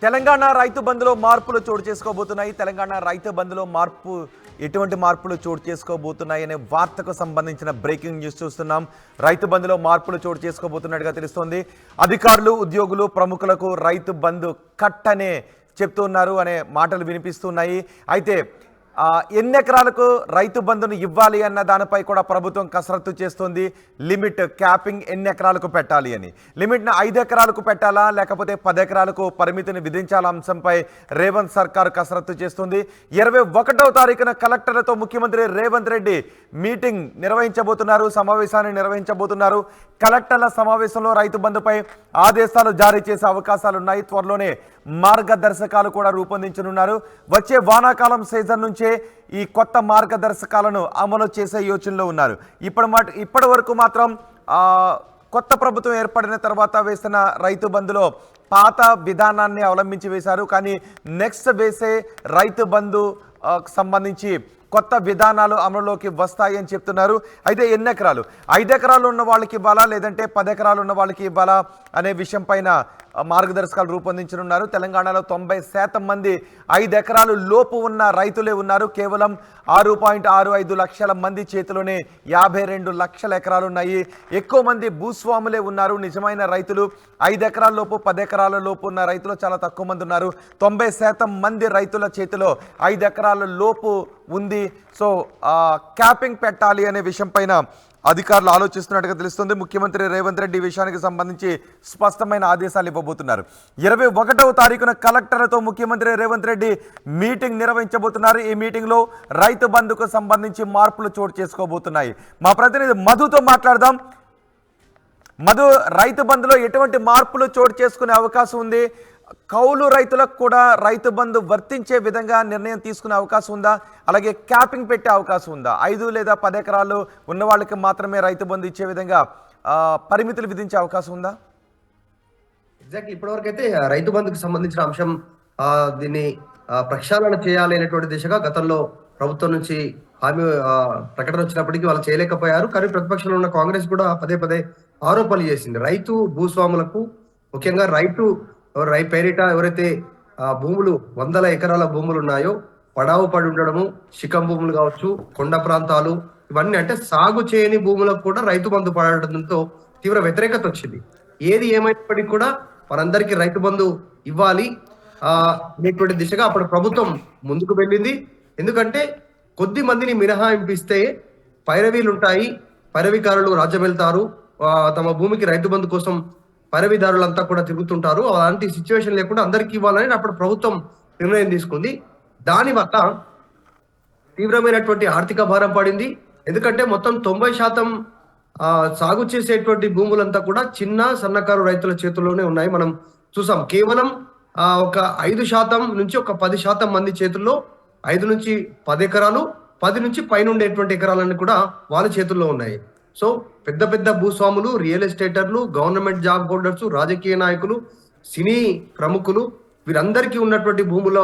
తెలంగాణ రైతు బంధులో మార్పులు చోటు చేసుకోబోతున్నాయి. తెలంగాణ రైతు బంధులో ఎటువంటి మార్పులు చోటు చేసుకోబోతున్నాయి అనే వార్తకు సంబంధించిన బ్రేకింగ్ న్యూస్ చూస్తున్నాం. రైతు బంధులో మార్పులు చోటు చేసుకోబోతున్నట్టుగా తెలుస్తోంది. అధికారులు, ఉద్యోగులు, ప్రముఖులకు రైతు బంధు కట్ అనే చెప్తున్నారు అనే మాటలు వినిపిస్తున్నాయి. అయితే ఎన్ని ఎకరాలకు రైతు బంధును ఇవ్వాలి అన్న దానిపై కూడా ప్రభుత్వం కసరత్తు చేస్తుంది. లిమిట్ క్యాపింగ్ ఎన్ని ఎకరాలకు పెట్టాలి అని, లిమిట్ను 5 ఎకరాలకు పెట్టాలా లేకపోతే 10 ఎకరాలకు పరిమితిని విధించాల అంశంపై రేవంత్ సర్కార్ కసరత్తు చేస్తుంది. 21వ తారీఖున కలెక్టర్లతో ముఖ్యమంత్రి రేవంత్ రెడ్డి మీటింగ్ నిర్వహించబోతున్నారు, సమావేశాన్ని నిర్వహించబోతున్నారు. కలెక్టర్ల సమావేశంలో రైతు బంధుపై ఆదేశాలు జారీ చేసే అవకాశాలున్నాయి. త్వరలోనే మార్గదర్శకాలు కూడా రూపొందించనున్నారు. వచ్చే వానాకాలం సీజన్ నుంచే ఈ కొత్త మార్గదర్శకాలను అమలు చేసే యోచనలో ఉన్నారు. ఇప్పటి వరకు మాత్రం కొత్త ప్రభుత్వం ఏర్పడిన తర్వాత వేసిన రైతు బంధులో పాత విధానాన్ని అవలంబించి వేశారు. కానీ నెక్స్ట్ వేసే రైతు బంధు సంబంధించి కొత్త విధానాలు అమలులోకి వస్తాయి అని చెప్తున్నారు. అయితే ఎన్ని ఎకరాలు, 5 ఎకరాలు ఉన్న వాళ్ళకి ఇవ్వాలా లేదంటే 10 ఎకరాలు ఉన్న వాళ్ళకి ఇవ్వాలా అనే విషయం పైన మార్గదర్శకాలు రూపొందించనున్నారు. తెలంగాణలో 90% మంది 5 ఎకరాలు లోపు ఉన్న రైతులే ఉన్నారు. కేవలం 6.65 లక్షల మంది చేతిలోనే 52 లక్షల ఎకరాలు ఉన్నాయి. ఎక్కువ మంది భూస్వాములే ఉన్నారు. నిజమైన రైతులు 5 ఎకరాల లోపు 10 ఎకరాల లోపు ఉన్న రైతులు చాలా తక్కువ మంది ఉన్నారు. 90% మంది రైతుల చేతిలో 5 ఎకరాల లోపు ఉంది. సో క్యాపింగ్ పెట్టాలి అనే విషయం పైన అధికారులు ఆలోచిస్తున్నట్టుగా తెలుస్తుంది. ముఖ్యమంత్రి రేవంత్ రెడ్డి విషయానికి సంబంధించి స్పష్టమైన ఆదేశాలు ఇవ్వబోతున్నారు. 21వ తారీఖున కలెక్టర్లతో ముఖ్యమంత్రి రేవంత్ రెడ్డి మీటింగ్ నిర్వహించబోతున్నారు. ఈ మీటింగ్లో రైతు బంధుకు సంబంధించి మార్పులు చోటు చేసుకోబోతున్నాయి. మా ప్రతినిధి మధుతో మాట్లాడదాం. మధు, రైతు బంధులో ఎటువంటి మార్పులు చోటు చేసుకునే అవకాశం ఉంది? కౌలు రైతులకు కూడా రైతు బంధు వర్తించే విధంగా నిర్ణయం తీసుకునే అవకాశం ఉందా? అలాగే క్యాపింగ్ పెట్టే అవకాశం ఉందా? 5 లేదా 10 ఎకరాలు ఉన్న వాళ్ళకి మాత్రమే రైతు బంధు ఇచ్చే విధంగా పరిమితులు విధించే అవకాశం ఉందా? ఎగ్జాక్ట్లీ ఇప్పటివరకు అయితే రైతు బంధుకు సంబంధించిన అంశం దీన్ని ప్రక్షాళన చేయాలి అనేటువంటి దిశగా గతంలో ప్రభుత్వం నుంచి హామీ ప్రకటన వచ్చినప్పటికీ వాళ్ళు చేయలేకపోయారు. కానీ ప్రతిపక్షంలో ఉన్న కాంగ్రెస్ కూడా పదే పదే ఆరోపణలు చేసింది. రైతు భూస్వాములకు, ముఖ్యంగా పేరిట ఎవరైతే భూములు 100 ఎకరాల భూములు ఉన్నాయో, పడావు పడి ఉండడము, శిఖం భూములు కావచ్చు, కొండ ప్రాంతాలు, ఇవన్నీ అంటే సాగు చేయని భూములకు కూడా రైతు బంధు పడడంతో తీవ్ర వ్యతిరేకత వచ్చింది. ఏది ఏమైనప్పటికీ కూడా మనందరికీ రైతు బంధు ఇవ్వాలి అనేటువంటి దిశగా అప్పుడు ప్రభుత్వం ముందుకు వెళ్ళింది. ఎందుకంటే కొద్ది మందిని మినహాయింపిస్తే పైరవీలు ఉంటాయి, పైరవీకారులు రాజ్యం వెళ్తారు, తమ భూమికి రైతు బంధు కోసం పైరవీదారులంతా కూడా తిరుగుతుంటారు. అలాంటి సిచ్యువేషన్ లేకుండా అందరికీ ఇవ్వాలని అప్పుడు ప్రభుత్వం నిర్ణయం తీసుకుంది. దానివల్ల తీవ్రమైనటువంటి ఆర్థిక భారం పడింది. ఎందుకంటే మొత్తం 90% సాగు చేసేటువంటి భూములంతా కూడా చిన్న సన్నకారు రైతుల చేతుల్లోనే ఉన్నాయి. మనం చూసాం కేవలం ఒక 5% నుంచి ఒక 10% మంది చేతుల్లో 5 నుంచి 10 ఎకరాలు, 10 నుంచి పైన ఉండేటువంటి ఎకరాలన్నీ కూడా వాళ్ళ చేతుల్లో ఉన్నాయి. సో పెద్ద పెద్ద భూస్వాములు, రియల్ ఎస్టేటర్లు, గవర్నమెంట్ జాబ్ హోల్డర్స్, రాజకీయ నాయకులు, సినీ ప్రముఖులు, వీరందరికీ ఉన్నటువంటి భూముల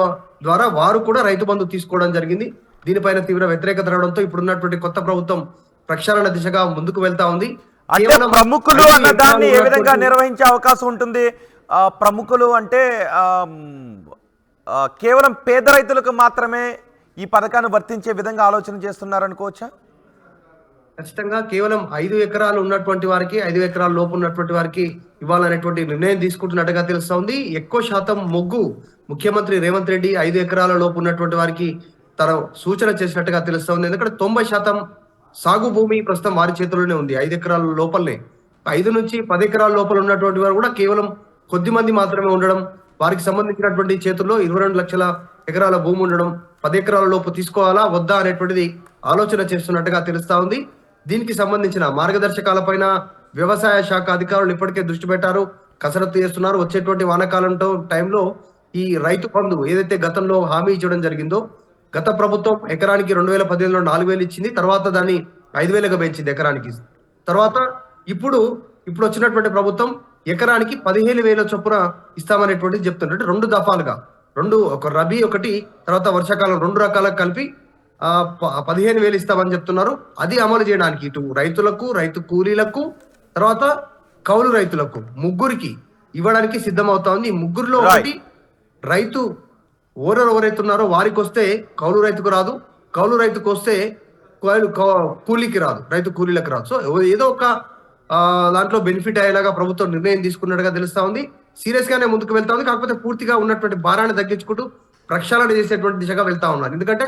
ద్వారా వారు కూడా రైతు బంధు తీసుకోవడం జరిగింది. దీనిపైన తీవ్ర వ్యతిరేకత రావడంతో ఇప్పుడున్నటువంటి కొత్త ప్రభుత్వం ప్రక్షాళన దిశగా ముందుకు వెళ్తా ఉంది. ప్రముఖులు అన్న దాన్ని ఏ విధంగా నిర్వహించే అవకాశం ఉంటుంది? ప్రముఖులు అంటే కేవలం పేద రైతులకు మాత్రమే ఈ పథకాన్ని వర్తించే విధంగా ఆలోచన చేస్తున్నారనుకోవచ్చా? ఖచ్చితంగా కేవలం 5 ఎకరాలు ఉన్నటువంటి వారికి, 5 ఎకరాల లోపు ఉన్నటువంటి వారికి ఇవ్వాలనేటువంటి నిర్ణయం తీసుకుంటున్నట్టుగా తెలుస్తా ఉంది. ఎక్కువ శాతం మొగ్గు ముఖ్యమంత్రి రేవంత్ రెడ్డి 5 ఎకరాల లోపు ఉన్నటువంటి వారికి తన సూచన చేసినట్టుగా తెలుస్తా ఉంది. ఎందుకంటే 90% సాగు భూమి ప్రస్తుతం వారి చేతుల్లోనే ఉంది. 5 ఎకరాల లోపలనే, 5 నుంచి 10 ఎకరాల లోపల ఉన్నటువంటి వారు కూడా కేవలం కొద్ది మంది మాత్రమే ఉండడం, వారికి సంబంధించినటువంటి చేతుల్లో 22 లక్షల ఎకరాల భూమి ఉండడం, 10 ఎకరాల లోపు తీసుకోవాలా వద్దా అనేటువంటిది ఆలోచన చేస్తున్నట్టుగా తెలుస్తా ఉంది. దీనికి సంబంధించిన మార్గదర్శకాలపైన వ్యవసాయ శాఖ అధికారులు ఇప్పటికే దృష్టి పెట్టారు, కసరత్తు చేస్తున్నారు. వచ్చేటువంటి వానాకాలం టైంలో ఈ రైతు బంధు ఏదైతే గతంలో హామీ ఇచ్చడం జరిగిందో, గత ప్రభుత్వం ఎకరానికి 2015లో 4000 ఇచ్చింది, తర్వాత దాన్ని 5000గా పెంచింది ఎకరానికి. తర్వాత ఇప్పుడు వచ్చినటువంటి ప్రభుత్వం ఎకరానికి 15,000 చొప్పున ఇస్తామనేటువంటిది చెప్తున్నట్టు 2 దఫాలుగా, ఒక రబీ ఒకటి, తర్వాత వర్షాకాలం 2 రకాలకు కలిపి 15,000 ఇస్తామని చెప్తున్నారు. అది అమలు చేయడానికి ఇటు రైతులకు, రైతు కూలీలకు, తర్వాత కౌలు రైతులకు ముగ్గురికి ఇవ్వడానికి సిద్ధమవుతా ఉంది. ఈ ముగ్గురులో ఒకటి రైతు ఓనర్ ఎవరైతే ఉన్నారో వారికి వస్తే కౌలు రైతుకు రాదు, కౌలు రైతుకు వస్తే కూలీకి రాదు, రైతు కూలీలకు రాదు. సో ఏదో ఒక దాంట్లో బెనిఫిట్ అయ్యేలాగా ప్రభుత్వం నిర్ణయం తీసుకున్నట్టుగా తెలుస్తా ఉంది. సీరియస్ గానే ముందుకు వెళ్తా ఉంది. కాకపోతే పూర్తిగా ఉన్నటువంటి భారాన్ని తగ్గించుకుంటూ ప్రక్షాళన చేసేటువంటి దిశగా వెళ్తా ఉన్నారు. ఎందుకంటే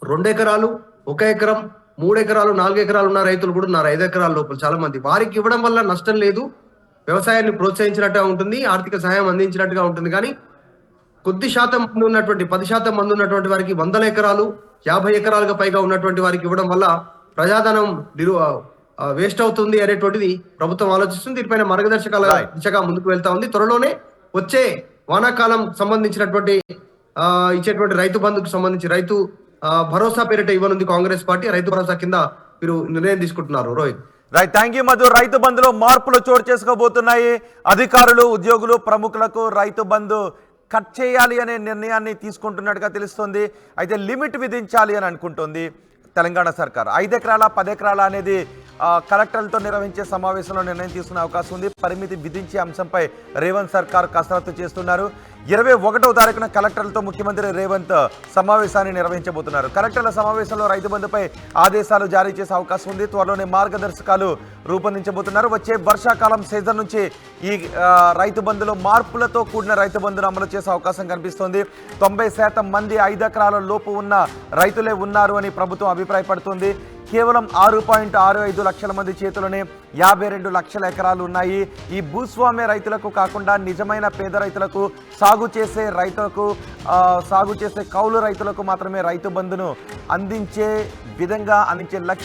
2 ఎకరాలు, 1 ఎకరం, 3 ఎకరాలు, 4 ఎకరాలు ఉన్న రైతులు కూడా ఉన్నారు, 5 ఎకరాల లోపల చాలా మంది. వారికి ఇవ్వడం వల్ల నష్టం లేదు, వ్యవసాయాన్ని ప్రోత్సహించినట్టుగా ఉంటుంది, ఆర్థిక సహాయం అందించినట్టుగా ఉంటుంది. కానీ కొద్ది శాతం మంది ఉన్నటువంటి 10% మంది ఉన్నటువంటి వారికి 100 ఎకరాలు, 50 ఎకరాలుగా పైగా ఉన్నటువంటి వారికి ఇవ్వడం వల్ల ప్రజాధనం వేస్ట్ అవుతుంది అనేటువంటిది ప్రభుత్వం ఆలోచిస్తుంది. దీనిపైన మార్గదర్శకాల దిశగా ముందుకు వెళ్తా ఉంది. త్వరలోనే వచ్చే వానాకాలం సంబంధించినటువంటి ఇచ్చేటువంటి రైతు బంధుకు సంబంధించి రైతు భరోసా పేరిట ఇవ్వనుంది కాంగ్రెస్ పార్టీ. రైతు భరోసా కింద మీరు నిర్ణయం తీసుకుంటున్నారు. Rohit, right, thank you Madhu. రైతు బంధులో మార్పులు చోటు చేసుకోబోతున్నాయి. అధికారులు, ఉద్యోగులు, ప్రముఖులకు రైతు బంధు కట్ చేయాలి అనే నిర్ణయాన్ని తీసుకుంటున్నట్టుగా తెలుస్తుంది. అయితే లిమిట్ విధించాలి అని అనుకుంటుంది తెలంగాణ సర్కార్. 5 ఎకరాల 10 ఎకరాల అనేది కలెక్టర్లతో నిర్వహించే సమావేశంలో నిర్ణయం తీసుకునే అవకాశం ఉంది. పరిమితి విధించే అంశంపై రేవంత్ సర్కార్ కసరత్తు చేస్తున్నారు. 21వ తారీఖున కలెక్టర్లతో ముఖ్యమంత్రి రేవంత్ సమావేశాన్ని నిర్వహించబోతున్నారు. కలెక్టర్ల సమావేశంలో రైతు బంధుపై ఆదేశాలు జారీ చేసే అవకాశం ఉంది. త్వరలోనే మార్గదర్శకాలు రూపొందించబోతున్నారు. వచ్చే వర్షాకాలం సీజన్ నుంచి ఈ రైతు బంధులో మార్పులతో కూడిన రైతు బంధును అమలు చేసే అవకాశం కనిపిస్తోంది. 90% మంది 5 ఎకరాల లోపు ఉన్న రైతులే ఉన్నారు అని ప్రభుత్వం అభిప్రాయపడుతుంది. కేవలం 6.65 లక్షల మంది చేతుల్లోనే 52 లక్షల ఎకరాలు ఉన్నాయి. ఈ భూస్వామ్య రైతులకు కాకుండా నిజమైన పేద రైతులకు, సాగు చేసే కౌలు రైతులకు మాత్రమే రైతు బంధును అందించే లక్ష్యంతో